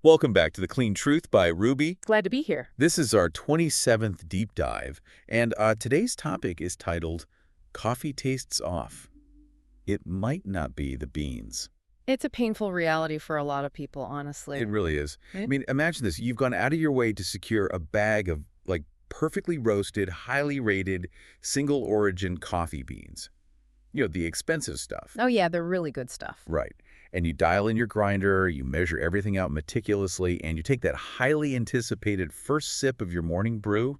Welcome back to The Clean Truth by Roobi. Glad to be here. This is our 27th deep dive, and today's topic is titled, Coffee Tastes Off. It might not be the beans. It's a painful reality for a lot of people, honestly. It really is. Right? I mean, imagine this. You've gone out of your way to secure a bag of, perfectly roasted, highly rated, single-origin coffee beans. You know, the expensive stuff. Oh, yeah, they're really good stuff. Right. And you dial in your grinder, you measure everything out meticulously, and you take that highly anticipated first sip of your morning brew,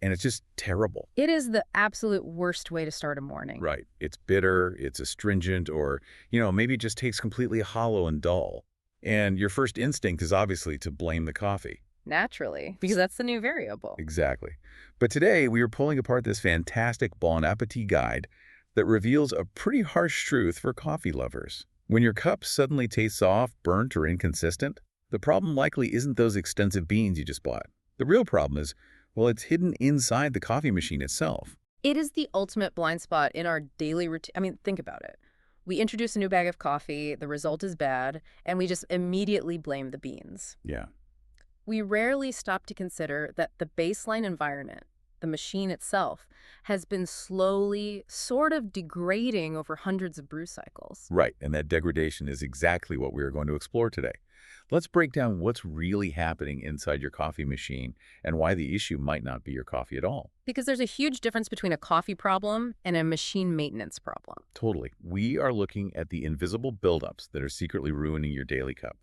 and it's just terrible. It is the absolute worst way to start a morning. Right. It's bitter, it's astringent, or, maybe it just tastes completely hollow and dull. And your first instinct is obviously to blame the coffee. Naturally, because that's the new variable. Exactly. But today, we are pulling apart this fantastic Bon Appetit guide that reveals a pretty harsh truth for coffee lovers. When your cup suddenly tastes off, burnt, or inconsistent, the problem likely isn't those expensive beans you just bought. The real problem is, well, it's hidden inside the coffee machine itself. It is the ultimate blind spot in our daily routine. I mean, think about it. We introduce a new bag of coffee, the result is bad, and we just immediately blame the beans. Yeah. We rarely stop to consider that the baseline environment, the machine itself, has been slowly sort of degrading over hundreds of brew cycles. Right, and that degradation is exactly what we are going to explore today. Let's break down what's really happening inside your coffee machine and why the issue might not be your coffee at all. Because there's a huge difference between a coffee problem and a machine maintenance problem. Totally. We are looking at the invisible buildups that are secretly ruining your daily cup.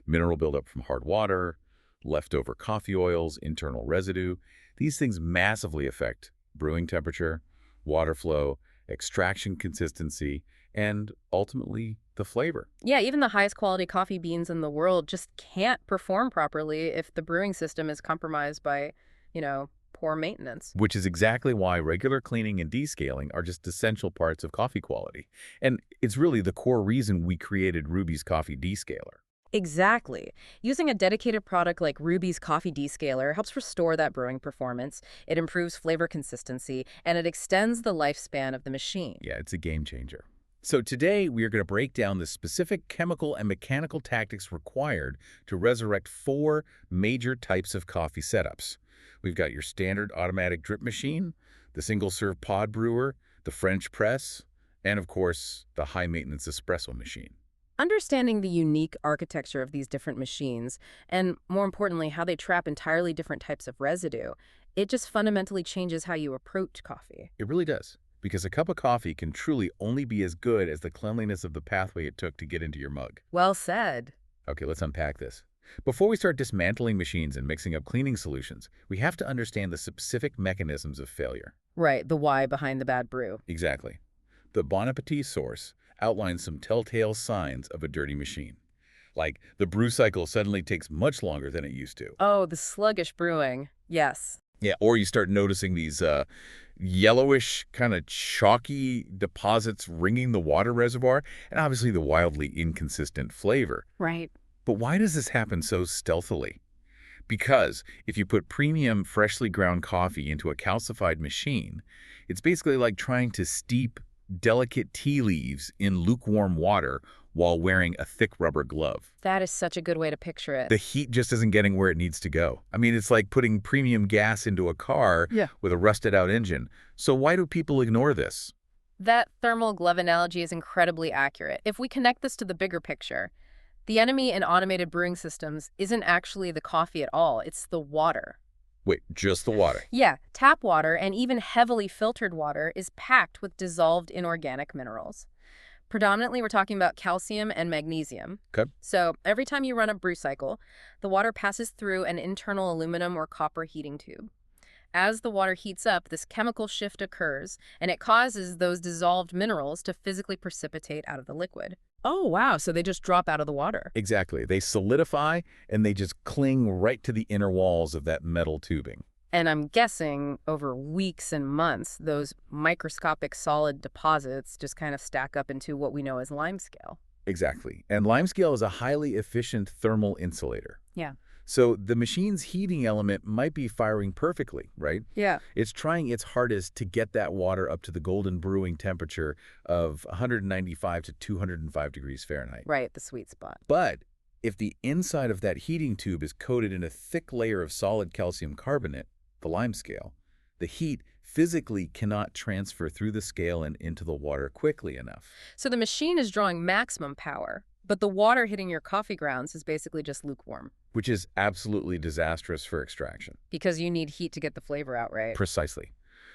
Mineral buildup from hard water, leftover coffee oils, internal residue. These things massively affect brewing temperature, water flow, extraction consistency, and ultimately the flavor. Yeah, even the highest quality coffee beans in the world just can't perform properly if the brewing system is compromised by, poor maintenance. Which is exactly why regular cleaning and descaling are just essential parts of coffee quality. And it's really the core reason we created Roobi's Coffee Descaler. Exactly. Using a dedicated product like Roobi's Coffee Descaler helps restore that brewing performance, it improves flavor consistency, and it extends the lifespan of the machine. Yeah, it's a game changer. So today, we are going to break down the specific chemical and mechanical tactics required to resurrect 4 major types of coffee setups. We've got your standard automatic drip machine, the single-serve pod brewer, the French press, and of course, the high-maintenance espresso machine. Understanding the unique architecture of these different machines, and more importantly, how they trap entirely different types of residue, it just fundamentally changes how you approach coffee. It really does, because a cup of coffee can truly only be as good as the cleanliness of the pathway it took to get into your mug. Well said. Okay, let's unpack this. Before we start dismantling machines and mixing up cleaning solutions, we have to understand the specific mechanisms of failure. Right, the why behind the bad brew. Exactly. The Bon Appetit source outlines some telltale signs of a dirty machine. Like, the brew cycle suddenly takes much longer than it used to. Oh, the sluggish brewing. Yes. Yeah, or you start noticing these yellowish, kind of chalky deposits ringing the water reservoir, and obviously the wildly inconsistent flavor. Right. But why does this happen so stealthily? Because if you put premium, freshly ground coffee into a calcified machine, it's basically like trying to steep delicate tea leaves in lukewarm water while wearing a thick rubber glove. That is such a good way to picture it. The heat just isn't getting where it needs to go. I mean, it's like putting premium gas into a car with a rusted-out engine. So why do people ignore this? That thermal glove analogy is incredibly accurate. If we connect this to the bigger picture, the enemy in automated brewing systems isn't actually the coffee at all, it's the water. Wait, just the water? Yeah, tap water and even heavily filtered water is packed with dissolved inorganic minerals. Predominantly, we're talking about calcium and magnesium. Okay. So every time you run a brew cycle, the water passes through an internal aluminum or copper heating tube. As the water heats up, this chemical shift occurs, and it causes those dissolved minerals to physically precipitate out of the liquid. Oh, wow. So they just drop out of the water. Exactly. They solidify, and they just cling right to the inner walls of that metal tubing. And I'm guessing over weeks and months, those microscopic solid deposits just kind of stack up into what we know as limescale. Exactly. And limescale is a highly efficient thermal insulator. Yeah. So the machine's heating element might be firing perfectly, right? Yeah. It's trying its hardest to get that water up to the golden brewing temperature of 195 to 205 degrees Fahrenheit. Right, the sweet spot. But If the inside of that heating tube is coated in a thick layer of solid calcium carbonate, the lime scale, the heat physically cannot transfer through the scale and into the water quickly enough. So the machine is drawing maximum power, but the water hitting your coffee grounds is basically just lukewarm. Which is absolutely disastrous for extraction. Because you need heat to get the flavor out, right? Precisely.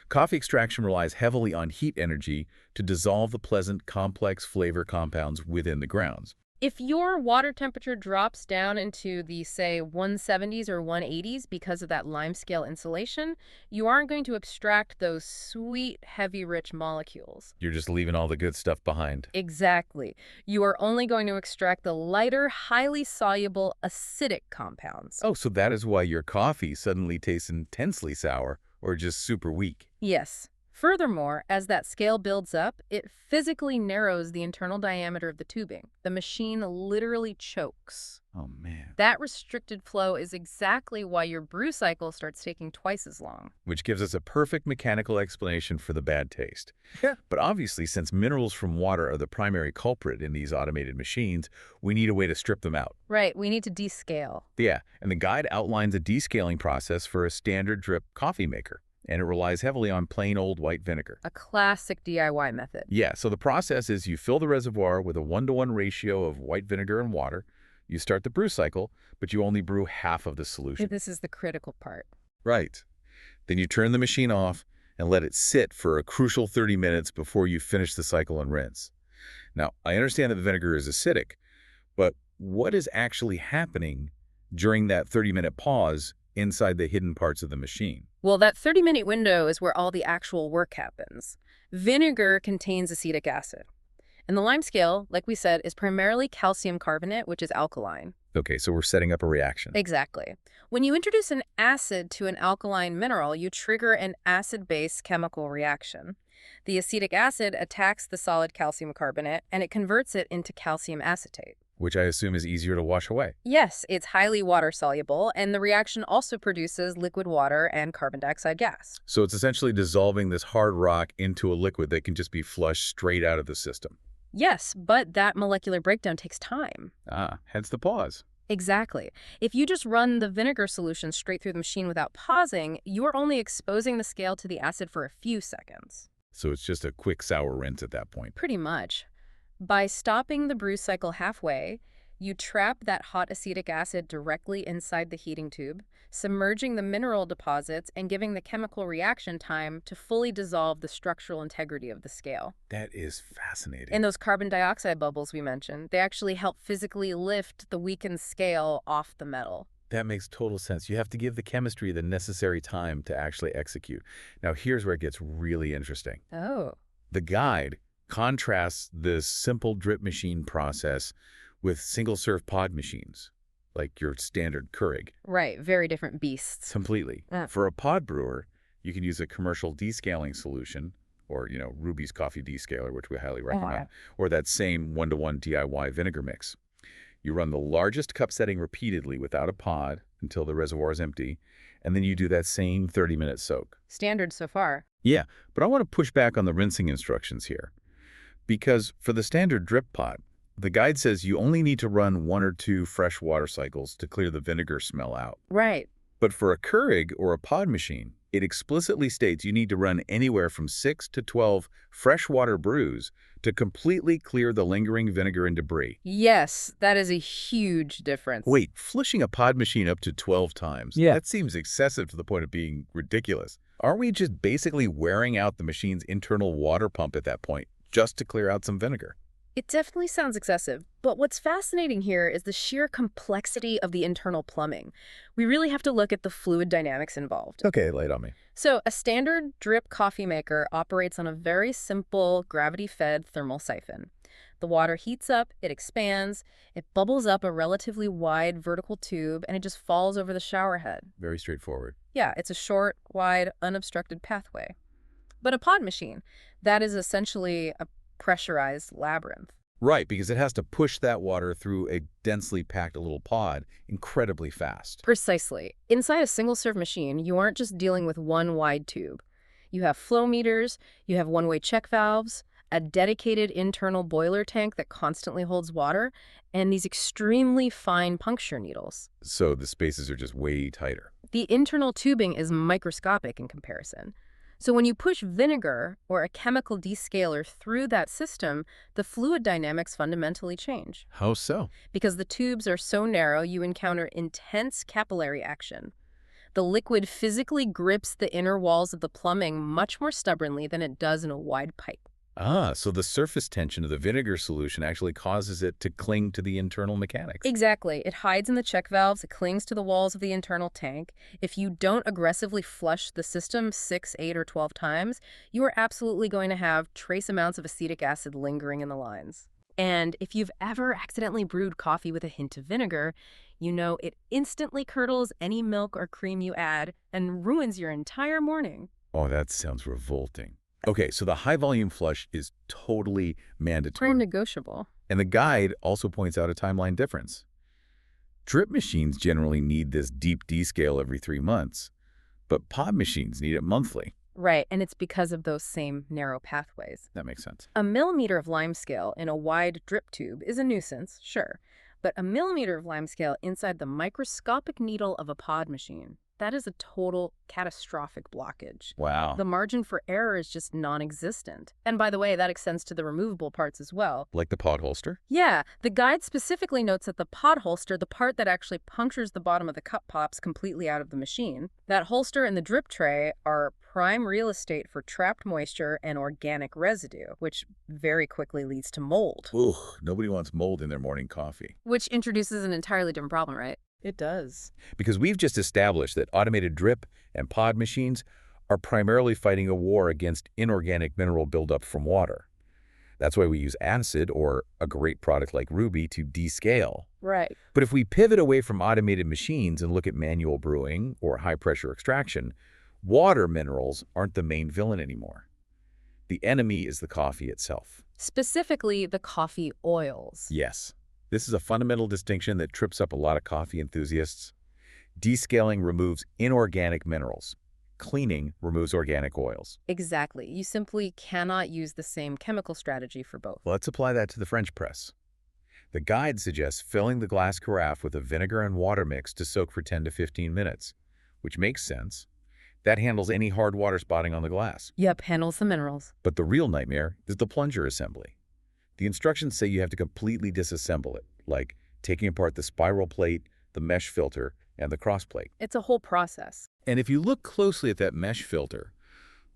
Coffee extraction relies heavily on heat energy to dissolve the pleasant, complex flavor compounds within the grounds. If your water temperature drops down into the, say, 170s or 180s because of that limescale insulation, you aren't going to extract those sweet, heavy, rich molecules. You're just leaving all the good stuff behind. Exactly. You are only going to extract the lighter, highly soluble, acidic compounds. Oh, so that is why your coffee suddenly tastes intensely sour or just super weak. Yes. Furthermore, as that scale builds up, it physically narrows the internal diameter of the tubing. The machine literally chokes. Oh, man. That restricted flow is exactly why your brew cycle starts taking twice as long. Which gives us a perfect mechanical explanation for the bad taste. Yeah. But obviously, since minerals from water are the primary culprit in these automated machines, we need a way to strip them out. Right, we need to descale. Yeah, and the guide outlines a descaling process for a standard drip coffee maker. And it relies heavily on plain old white vinegar. A classic DIY method. Yeah, so the process is you fill the reservoir with a 1-to-1 ratio of white vinegar and water. You start the brew cycle, but you only brew half of the solution. This is the critical part. Right. Then you turn the machine off and let it sit for a crucial 30 minutes before you finish the cycle and rinse. Now, I understand that the vinegar is acidic, but what is actually happening during that 30-minute pause inside the hidden parts of the machine? Well, that 30-minute window is where all the actual work happens. Vinegar contains acetic acid. And the lime scale, like we said, is primarily calcium carbonate, which is alkaline. Okay, so we're setting up a reaction. Exactly. When you introduce an acid to an alkaline mineral, you trigger an acid-base chemical reaction. The acetic acid attacks the solid calcium carbonate, and it converts it into calcium acetate. Which I assume is easier to wash away. Yes, it's highly water-soluble, and the reaction also produces liquid water and carbon dioxide gas. So it's essentially dissolving this hard rock into a liquid that can just be flushed straight out of the system. Yes, but that molecular breakdown takes time. Hence the pause. Exactly. If you just run the vinegar solution straight through the machine without pausing, you're only exposing the scale to the acid for a few seconds. So it's just a quick sour rinse at that point. Pretty much. By stopping the brew cycle halfway, you trap that hot acetic acid directly inside the heating tube, submerging the mineral deposits and giving the chemical reaction time to fully dissolve the structural integrity of the scale. That is fascinating. And those carbon dioxide bubbles we mentioned, they actually help physically lift the weakened scale off the metal. That makes total sense. You have to give the chemistry the necessary time to actually execute. Now, here's where it gets really interesting. Oh. The guide contrasts this simple drip machine process with single-serve pod machines, like your standard Keurig. Right, very different beasts. Completely. For a pod brewer, you can use a commercial descaling solution, or, Roobi's coffee descaler, which we highly recommend, or that same 1-to-1 DIY vinegar mix. You run the largest cup setting repeatedly without a pod until the reservoir is empty, and then you do that same 30-minute soak. Standard so far. Yeah, but I want to push back on the rinsing instructions here. Because for the standard drip pod, the guide says you only need to run 1 or 2 fresh water cycles to clear the vinegar smell out. Right. But for a Keurig or a pod machine, it explicitly states you need to run anywhere from 6 to 12 freshwater brews to completely clear the lingering vinegar and debris. Yes, that is a huge difference. Wait, flushing a pod machine up to 12 times? Yeah. That seems excessive to the point of being ridiculous. Aren't we just basically wearing out the machine's internal water pump at that point, just to clear out some vinegar? It definitely sounds excessive, but what's fascinating here is the sheer complexity of the internal plumbing. We really have to look at the fluid dynamics involved. Okay, lay it on me. So a standard drip coffee maker operates on a very simple gravity-fed thermal siphon. The water heats up, it expands, it bubbles up a relatively wide vertical tube, and it just falls over the shower head. Very straightforward. Yeah, it's a short, wide, unobstructed pathway. But a pod machine, that is essentially a pressurized labyrinth. Right, because it has to push that water through a densely packed little pod incredibly fast. Precisely. Inside a single-serve machine, you aren't just dealing with one wide tube. You have flow meters, you have one-way check valves, a dedicated internal boiler tank that constantly holds water, and these extremely fine puncture needles. So the spaces are just way tighter. The internal tubing is microscopic in comparison. So when you push vinegar or a chemical descaler through that system, the fluid dynamics fundamentally change. How so? Because the tubes are so narrow, you encounter intense capillary action. The liquid physically grips the inner walls of the plumbing much more stubbornly than it does in a wide pipe. Ah, so the surface tension of the vinegar solution actually causes it to cling to the internal mechanics. Exactly. It hides in the check valves, it clings to the walls of the internal tank. If you don't aggressively flush the system 6, 8, or 12 times, you are absolutely going to have trace amounts of acetic acid lingering in the lines. And if you've ever accidentally brewed coffee with a hint of vinegar, you know it instantly curdles any milk or cream you add and ruins your entire morning. Oh, that sounds revolting. Okay, so the high volume flush is totally mandatory. Non-negotiable. And the guide also points out a timeline difference. Drip machines generally need this deep descale every 3 months, but pod machines need it monthly. Right, and it's because of those same narrow pathways. That makes sense. A millimeter of limescale in a wide drip tube is a nuisance, sure, but a millimeter of limescale inside the microscopic needle of a pod machine, that is a total catastrophic blockage. Wow. The margin for error is just non-existent. And by the way, that extends to the removable parts as well. Like the pod holster? Yeah, the guide specifically notes that the pod holster, the part that actually punctures the bottom of the cup, pops completely out of the machine. That holster and the drip tray are prime real estate for trapped moisture and organic residue, which very quickly leads to mold. Ooh, nobody wants mold in their morning coffee. Which introduces an entirely different problem, right? It does. Because we've just established that automated drip and pod machines are primarily fighting a war against inorganic mineral buildup from water. That's why we use acid or a great product like Roobi to descale. Right. But if we pivot away from automated machines and look at manual brewing or high-pressure extraction, water minerals aren't the main villain anymore. The enemy is the coffee itself. Specifically, the coffee oils. Yes. This is a fundamental distinction that trips up a lot of coffee enthusiasts. Descaling removes inorganic minerals. Cleaning removes organic oils. Exactly. You simply cannot use the same chemical strategy for both. Let's apply that to the French press. The guide suggests filling the glass carafe with a vinegar and water mix to soak for 10 to 15 minutes, which makes sense. That handles any hard water spotting on the glass. Yep, handles the minerals. But the real nightmare is the plunger assembly. The instructions say you have to completely disassemble it, like taking apart the spiral plate, the mesh filter, and the cross plate. It's a whole process. And if you look closely at that mesh filter,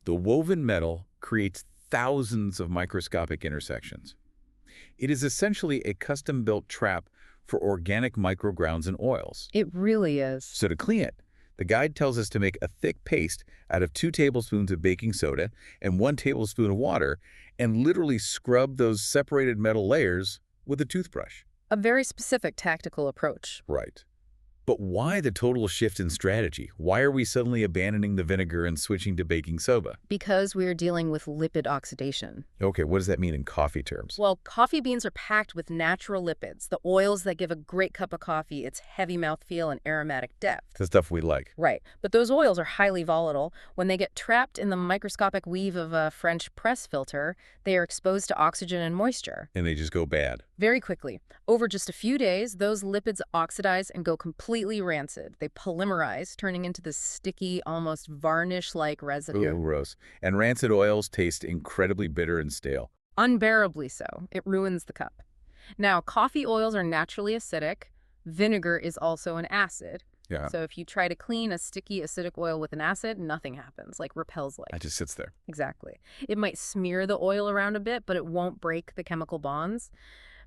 the woven metal creates thousands of microscopic intersections. It is essentially a custom-built trap for organic microgrounds and oils. It really is. So to clean it, the guide tells us to make a thick paste out of 2 tablespoons of baking soda and 1 tablespoon of water and literally scrub those separated metal layers with a toothbrush. A very specific tactical approach. Right. But why the total shift in strategy? Why are we suddenly abandoning the vinegar and switching to baking soda? Because we're dealing with lipid oxidation. Okay, what does that mean in coffee terms? Well, coffee beans are packed with natural lipids, the oils that give a great cup of coffee its heavy mouthfeel and aromatic depth. The stuff we like. Right, but those oils are highly volatile. When they get trapped in the microscopic weave of a French press filter, they are exposed to oxygen and moisture. And they just go bad. Very quickly. Over just a few days, those lipids oxidize and go completely rancid. They polymerize, turning into this sticky, almost varnish-like residue. Ooh, gross. And rancid oils taste incredibly bitter and stale. Unbearably so. It ruins the cup. Now, coffee oils are naturally acidic. Vinegar is also an acid. Yeah. So if you try to clean a sticky acidic oil with an acid, nothing happens, like repels light. It just sits there. Exactly. It might smear the oil around a bit, but it won't break the chemical bonds.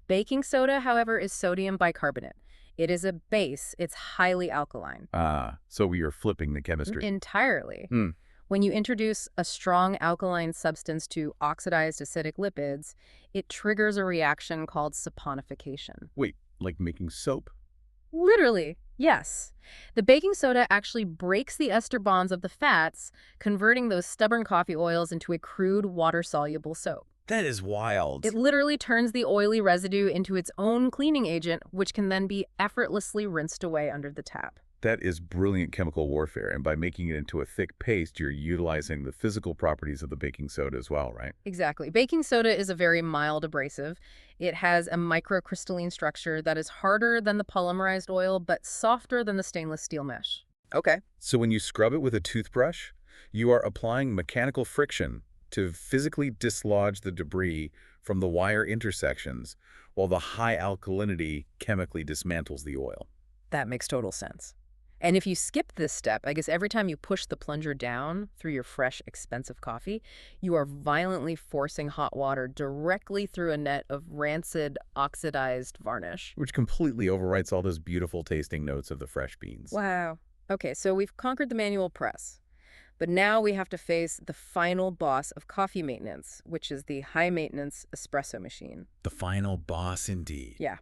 Baking soda, however, is sodium bicarbonate. It is a base. It's highly alkaline. Ah, so we are flipping the chemistry. Entirely. Hmm. When you introduce a strong alkaline substance to oxidized acidic lipids, it triggers a reaction called saponification. Wait, like making soap? Literally, yes. The baking soda actually breaks the ester bonds of the fats, converting those stubborn coffee oils into a crude, water-soluble soap. That is wild. It literally turns the oily residue into its own cleaning agent, which can then be effortlessly rinsed away under the tap. That is brilliant chemical warfare, and by making it into a thick paste, you're utilizing the physical properties of the baking soda as well, right? Exactly. Baking soda is a very mild abrasive. It has a microcrystalline structure that is harder than the polymerized oil, but softer than the stainless steel mesh. Okay. So when you scrub it with a toothbrush, you are applying mechanical friction to physically dislodge the debris from the wire intersections, while the high alkalinity chemically dismantles the oil. That makes total sense. And if you skip this step, I guess every time you push the plunger down through your fresh, expensive coffee, you are violently forcing hot water directly through a net of rancid, oxidized varnish. Which completely overwrites all those beautiful tasting notes of the fresh beans. Wow. Okay, so we've conquered the manual press. But now we have to face the final boss of coffee maintenance, which is the high-maintenance espresso machine. The final boss indeed. Yeah.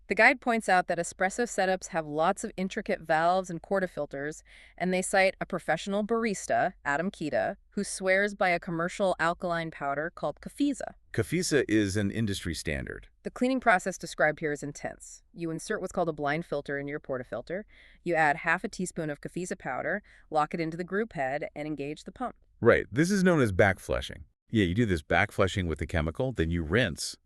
The guide points out that espresso setups have lots of intricate valves and portafilters, and they cite a professional barista, Adam Kita, who swears by a commercial alkaline powder called Cafesa. Cafesa is an industry standard. The cleaning process described here is intense. You insert what's called a blind filter in your portafilter, you add half a teaspoon of Cafesa powder, lock it into the group head, and engage the pump. Right. This is known as backflushing. Yeah, you do this backflushing with the chemical, then you rinse.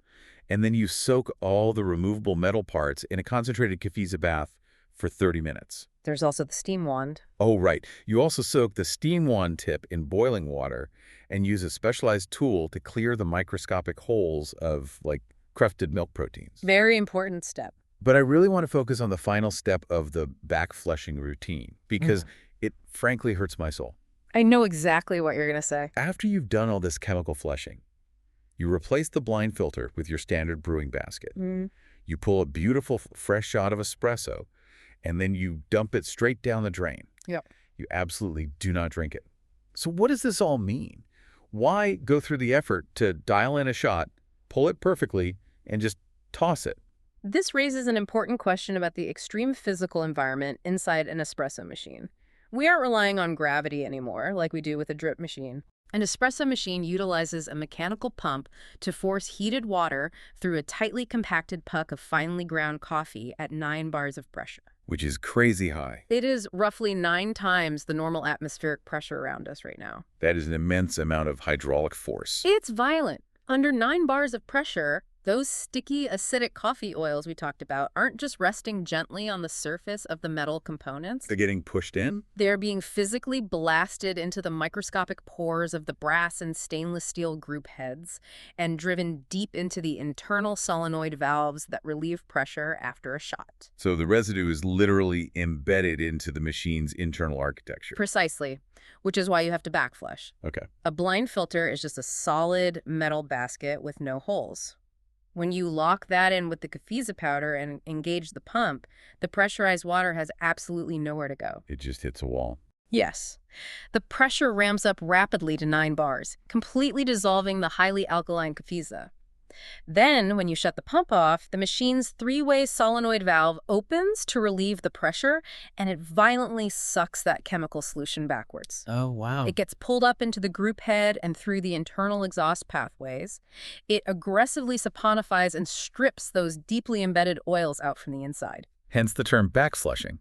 And then you soak all the removable metal parts in a concentrated Cafesa bath for 30 minutes. There's also the steam wand. Oh, right. You also soak the steam wand tip in boiling water and use a specialized tool to clear the microscopic holes of, like, crusted milk proteins. Very important step. But I really want to focus on the final step of the backflushing routine because it frankly hurts my soul. I know exactly what you're going to say. After you've done all this chemical flushing, you replace the blind filter with your standard brewing basket. You pull a beautiful, fresh shot of espresso, and then you dump it straight down the drain. Yep. You absolutely do not drink it. So what does this all mean? Why go through the effort to dial in a shot, pull it perfectly, and just toss it? This raises an important question about the extreme physical environment inside an espresso machine. We aren't relying on gravity anymore, like we do with a drip machine. An espresso machine utilizes a mechanical pump to force heated water through a tightly compacted puck of finely ground coffee at 9 bars of pressure. Which is crazy high. It is roughly 9 times the normal atmospheric pressure around us right now. That is an immense amount of hydraulic force. It's violent. Under 9 bars of pressure, those sticky, acidic coffee oils we talked about aren't just resting gently on the surface of the metal components. They're getting pushed in? They're being physically blasted into the microscopic pores of the brass and stainless steel group heads and driven deep into the internal solenoid valves that relieve pressure after a shot. So the residue is literally embedded into the machine's internal architecture. Precisely, which is why you have to backflush. Okay. A blind filter is just a solid metal basket with no holes. When you lock that in with the Cafesa powder and engage the pump, the pressurized water has absolutely nowhere to go. It just hits a wall. Yes. The pressure ramps up rapidly to 9 bars, completely dissolving the highly alkaline Cafesa. Then, when you shut the pump off, the machine's 3-way solenoid valve opens to relieve the pressure, and it violently sucks that chemical solution backwards. Oh, wow. It gets pulled up into the group head and through the internal exhaust pathways. It aggressively saponifies and strips those deeply embedded oils out from the inside. Hence the term backflushing.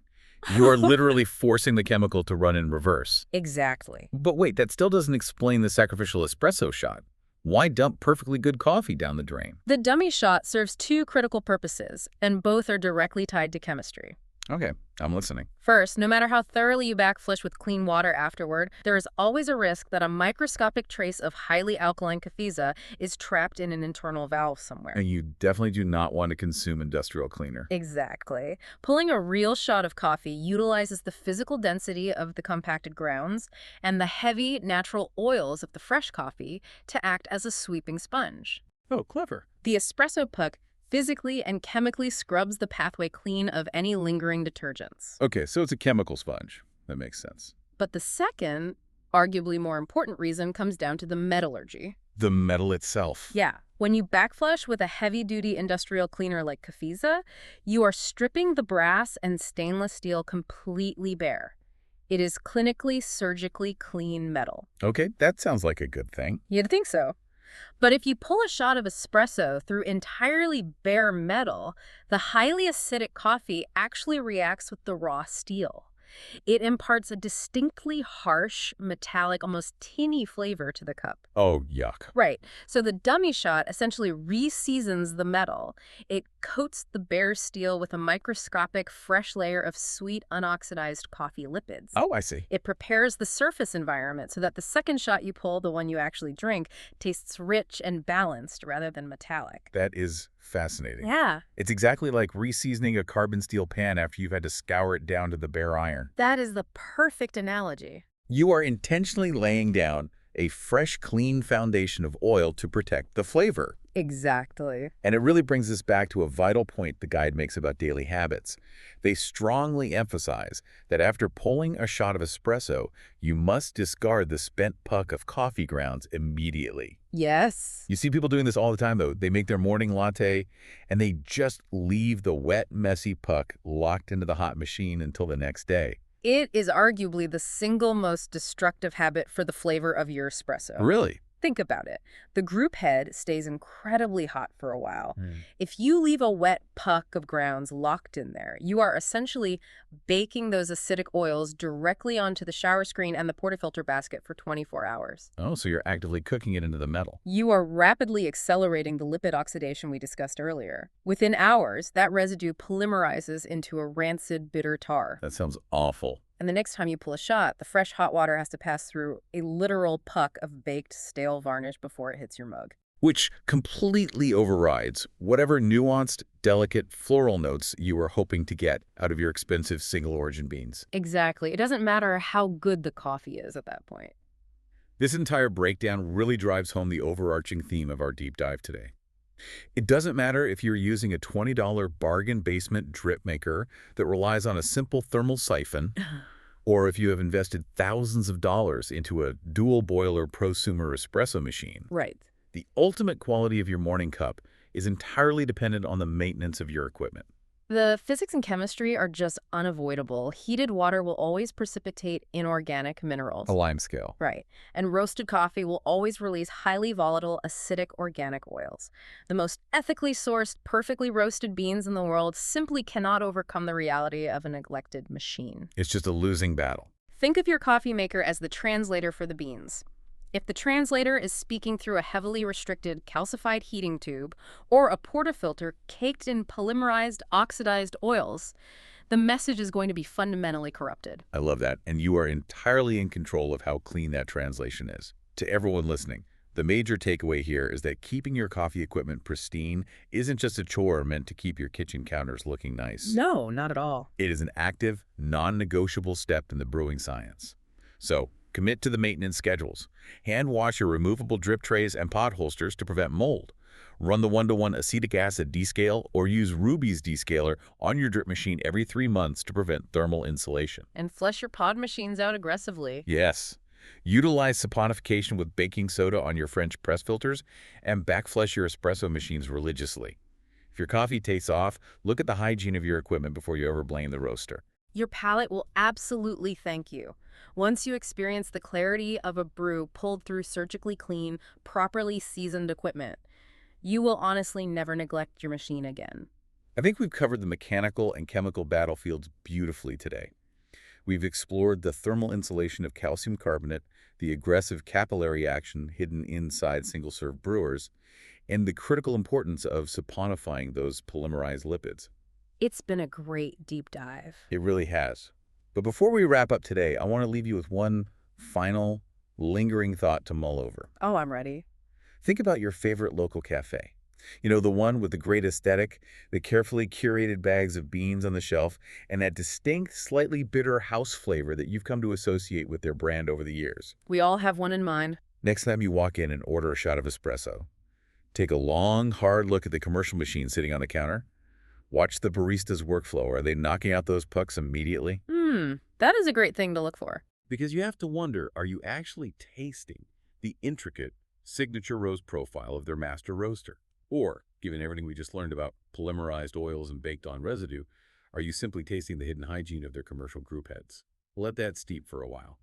You are literally forcing the chemical to run in reverse. Exactly. But wait, that still doesn't explain the sacrificial espresso shot. Why dump perfectly good coffee down the drain? The dummy shot serves 2 critical purposes, and both are directly tied to chemistry. Okay, I'm listening. First, no matter how thoroughly you backflush with clean water afterward, there is always a risk that a microscopic trace of highly alkaline Cafesa is trapped in an internal valve somewhere. And you definitely do not want to consume industrial cleaner. Exactly. Pulling a real shot of coffee utilizes the physical density of the compacted grounds and the heavy natural oils of the fresh coffee to act as a sweeping sponge. Oh, clever. The espresso puck physically and chemically scrubs the pathway clean of any lingering detergents. Okay, so it's a chemical sponge. That makes sense. But the second, arguably more important reason comes down to the metallurgy. The metal itself. Yeah. When you backflush with a heavy-duty industrial cleaner like Cafesa, you are stripping the brass and stainless steel completely bare. It is clinically, surgically clean metal. Okay, that sounds like a good thing. You'd think so. But if you pull a shot of espresso through entirely bare metal, the highly acidic coffee actually reacts with the raw steel. It imparts a distinctly harsh, metallic, almost tinny flavor to the cup. Oh, yuck. Right. So the dummy shot essentially re-seasons the metal. It coats the bare steel with a microscopic, fresh layer of sweet, unoxidized coffee lipids. Oh, I see. It prepares the surface environment so that the second shot you pull, the one you actually drink, tastes rich and balanced rather than metallic. That is fascinating. Yeah, It's exactly like reseasoning a carbon steel pan after you've had to scour it down to the bare iron. that is the perfect analogy. You are intentionally laying down a fresh, clean foundation of oil to protect the flavor. Exactly. And it really brings us back to a vital point the guide makes about daily habits. They strongly emphasize that after pulling a shot of espresso, you must discard the spent puck of coffee grounds immediately. Yes. You see people doing this all the time, though. They make their morning latte, and they just leave the wet, messy puck locked into the hot machine until the next day. It is arguably the single most destructive habit for the flavor of your espresso. Really? Think about it. The group head stays incredibly hot for a while. Hmm. If you leave a wet puck of grounds locked in there, you are essentially baking those acidic oils directly onto the shower screen and the portafilter basket for 24 hours. Oh, so you're actively cooking it into the metal. You are rapidly accelerating the lipid oxidation we discussed earlier. Within hours, that residue polymerizes into a rancid, bitter tar. That sounds awful. And the next time you pull a shot, the fresh hot water has to pass through a literal puck of baked stale varnish before it hits your mug. Which completely overrides whatever nuanced, delicate floral notes you were hoping to get out of your expensive single-origin beans. Exactly. It doesn't matter how good the coffee is at that point. This entire breakdown really drives home the overarching theme of our deep dive today. It doesn't matter if you're using a $20 bargain basement drip maker that relies on a simple thermal siphon, or if you have invested thousands of dollars into a dual boiler prosumer espresso machine. Right. The ultimate quality of your morning cup is entirely dependent on the maintenance of your equipment. The physics and chemistry are just unavoidable. Heated water will always precipitate inorganic minerals. A lime scale. Right. And roasted coffee will always release highly volatile, acidic organic oils. The most ethically sourced, perfectly roasted beans in the world simply cannot overcome the reality of a neglected machine. It's just a losing battle. Think of your coffee maker as the translator for the beans. If the translator is speaking through a heavily restricted calcified heating tube or a portafilter caked in polymerized, oxidized oils, the message is going to be fundamentally corrupted. I love that. And you are entirely in control of how clean that translation is. To everyone listening, the major takeaway here is that keeping your coffee equipment pristine isn't just a chore meant to keep your kitchen counters looking nice. No, not at all. It is an active, non-negotiable step in the brewing science. So, commit to the maintenance schedules. Hand wash your removable drip trays and pod holsters to prevent mold. Run the 1-to-1 acetic acid descale or use Roobi's descaler on your drip machine every 3 months to prevent thermal insulation. And flush your pod machines out aggressively. Yes. Utilize saponification with baking soda on your French press filters and backflush your espresso machines religiously. If your coffee tastes off, look at the hygiene of your equipment before you ever blame the roaster. Your palate will absolutely thank you. Once you experience the clarity of a brew pulled through surgically clean, properly seasoned equipment, you will honestly never neglect your machine again. I think we've covered the mechanical and chemical battlefields beautifully today. We've explored the thermal insulation of calcium carbonate, the aggressive capillary action hidden inside single-serve brewers, and the critical importance of saponifying those polymerized lipids. It's been a great deep dive. It really has. But before we wrap up today, I want to leave you with one final, lingering thought to mull over. Oh, I'm ready. Think about your favorite local cafe. You know, the one with the great aesthetic, the carefully curated bags of beans on the shelf, and that distinct, slightly bitter house flavor that you've come to associate with their brand over the years. We all have one in mind. Next time you walk in and order a shot of espresso, take a long, hard look at the commercial machine sitting on the counter. Watch the barista's workflow. Are they knocking out those pucks immediately? That is a great thing to look for. Because you have to wonder, are you actually tasting the intricate signature roast profile of their master roaster? Or, given everything we just learned about polymerized oils and baked-on residue, are you simply tasting the hidden hygiene of their commercial group heads? Let that steep for a while.